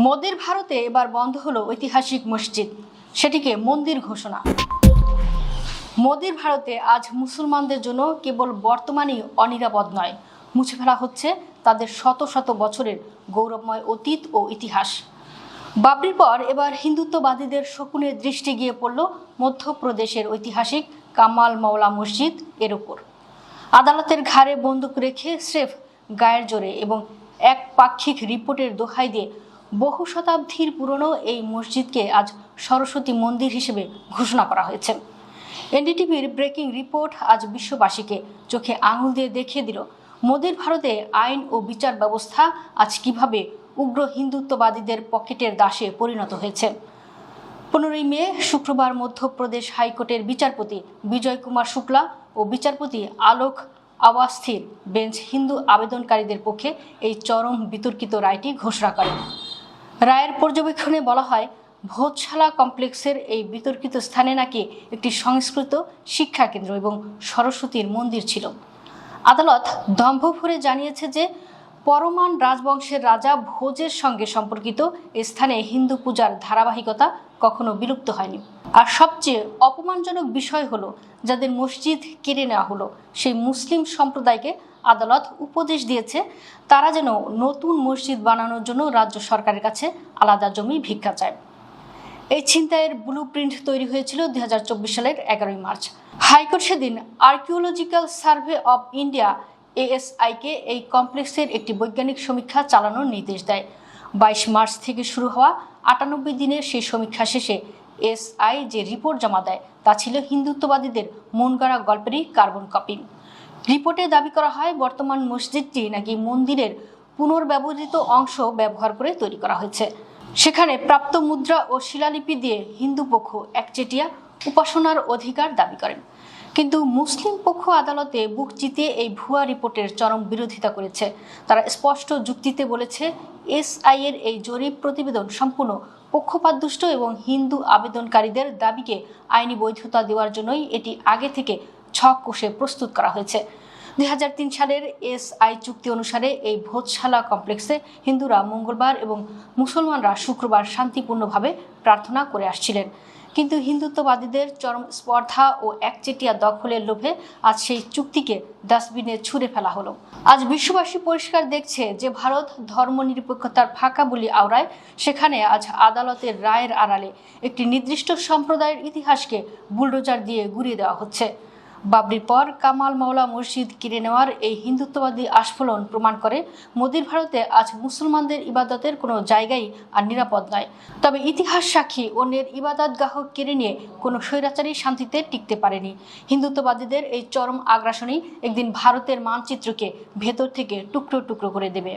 মোদির ভারতে এবার বন্ধ হলো ঐতিহাসিক মসজিদ, সেটিকে মন্দির ঘোষণা। মোদির ভারতে আজ মুসলমানদের জন্য কেবল বর্তমানই অনিরাপদ নয়, মুছে ফেলা হচ্ছে তাদের শত শত বছরের গৌরবময় অতীত ও ইতিহাস। বাবরির পর এবার হিন্দুত্ববাদীদের শকুনের দৃষ্টি গিয়ে পড়ল মধ্যপ্রদেশের ঐতিহাসিক কামাল মওলা মসজিদ এর উপর। আদালতের ঘাড়ে বন্দুক রেখে স্রেফ গায়ের জোরে এবং এক পাক্ষিক রিপোর্টের দোহাই দিয়ে বহু শতাব্দীর পুরনো এই মসজিদকে আজ সরস্বতী মন্দির হিসেবে ঘোষণা করা হয়েছে। এনডিটিভির ব্রেকিং রিপোর্ট আজ বিশ্ববাসীকে চোখে আঙুল দিয়ে দেখিয়ে দিল মোদির ভারতে আইন ও বিচার ব্যবস্থা আজ কিভাবে উগ্র হিন্দুত্ববাদীদের পকেটের দাসে পরিণত হয়েছে। 15 মে শুক্রবার মধ্যপ্রদেশ হাইকোর্টের বিচারপতি বিজয় কুমার শুক্লা ও বিচারপতি আলোক আওয়াস্থির বেঞ্চ হিন্দু আবেদনকারীদের পক্ষে এই চরম বিতর্কিত রায়টি ঘোষণা করেন। রায়ের পর্যবেক্ষণে বলা হয়, ভোজশালা কমপ্লেক্সের এই বিতর্কিত স্থানে নাকি একটি সংস্কৃত শিক্ষা কেন্দ্র এবং সরস্বতীর মন্দির ছিল। আদালত দম্ভ ভরে জানিয়েছে যে পরমান রাজবংশের রাজা ভোজের সঙ্গে সম্পর্কিত এই স্থানে হিন্দু পূজার ধারাবাহিকতা কখনো বিলুপ্ত হয়নি। আর সবচেয়ে অপমানজনক বিষয় হলো, যাদের মসজিদ কেড়ে নেওয়া হলো সেই মুসলিম সম্প্রদায়কে আদালত উপদেশ দিয়েছে তারা যেন নতুন মসজিদ বানানোর জন্য রাজ্য সরকারের কাছে আলাদা জমি ভিক্ষা চায়। এই ছিনতাইয়ের ব্লুপ্রিন্ট তৈরি হয়েছিল 2024 সালের 11 মার্চ। হাইকোর্ট সেদিন আর্কিওলজিক্যাল সার্ভে অব ইন্ডিয়া ASI-কে এই কমপ্লেক্সের একটি বৈজ্ঞানিক সমীক্ষা চালানোর নির্দেশ দেয়। 22 মার্চ থেকে শুরু হওয়া 98 দিনের সেই সমীক্ষা শেষে SI যে রিপোর্ট জমা দেয় তা ছিল হিন্দুত্ববাদীদের মন গড়া গল্পেরই কার্বন কপি। রিপোর্টে দাবি করা হয়, বর্তমান মসজিদটি নাকি মন্দিরের পুনর্ব্যবহৃত অংশ ব্যবহার করে তৈরি করা হয়েছে। সেখানে প্রাপ্ত মুদ্রা ও শিলালিপি দিয়ে হিন্দু পক্ষ একচেটিয়া উপাসনার অধিকার দাবি করেন। কিন্তু মুসলিম পক্ষ আদালতে বুক চিতিয়ে এই ভুয়া রিপোর্টের চরম বিরোধিতা করেছে। তারা স্পষ্ট যুক্তিতে বলেছে, SI এর এই জরিপ প্রতিবেদন সম্পূর্ণ পক্ষপাতদুষ্ট এবং হিন্দু আবেদনকারীদের দাবিকে আইনি বৈধতা দেওয়ার জন্যই এটি আগে থেকে ছক কষে প্রস্তুত করা হয়েছে। 2003 সালের SI চুক্তি অনুসারে এই ভোজশালা কমপ্লেক্সে হিন্দুরা মঙ্গলবার এবং মুসলমানরা শুক্রবার শান্তিপূর্ণভাবে প্রার্থনা করে আসছিলেন। কিন্তু হিন্দুত্ববাদীদের চরম স্পর্ধা ও একচেটিয়া দখলের লোভে আজ সেই চুক্তিকে ডাস্টবিনে ছুঁড়ে ফেলা হলো। আজ বিশ্ববাসী পরিষ্কার দেখছে যে ভারত ধর্মনিরপেক্ষতার ফাঁকা বুলি আওড়ায়, সেখানে আজ আদালতের রায়ের আড়ালে একটি নির্দিষ্ট সম্প্রদায়ের ইতিহাসকে বুলডোজার দিয়ে গুঁড়িয়ে দেওয়া হচ্ছে। বাবরির পর কামাল মওলা মসজিদ কিনে নেওয়ার এই হিন্দুত্ববাদী আস্ফোলন প্রমাণ করে মোদির ভারতে আজ মুসলমানদের ইবাদতের কোনো জায়গাই আর নিরাপদ নয়। তবে ইতিহাস সাক্ষী অন্যের ইবাদতগাহ কেড়ে নিয়ে কোনো স্বৈরাচারী শান্তিতে টিকতে পারেনি। হিন্দুত্ববাদীদের এই চরম আগ্রাসনই একদিন ভারতের মানচিত্রকে ভেতর থেকে টুকরো টুকরো করে দেবে।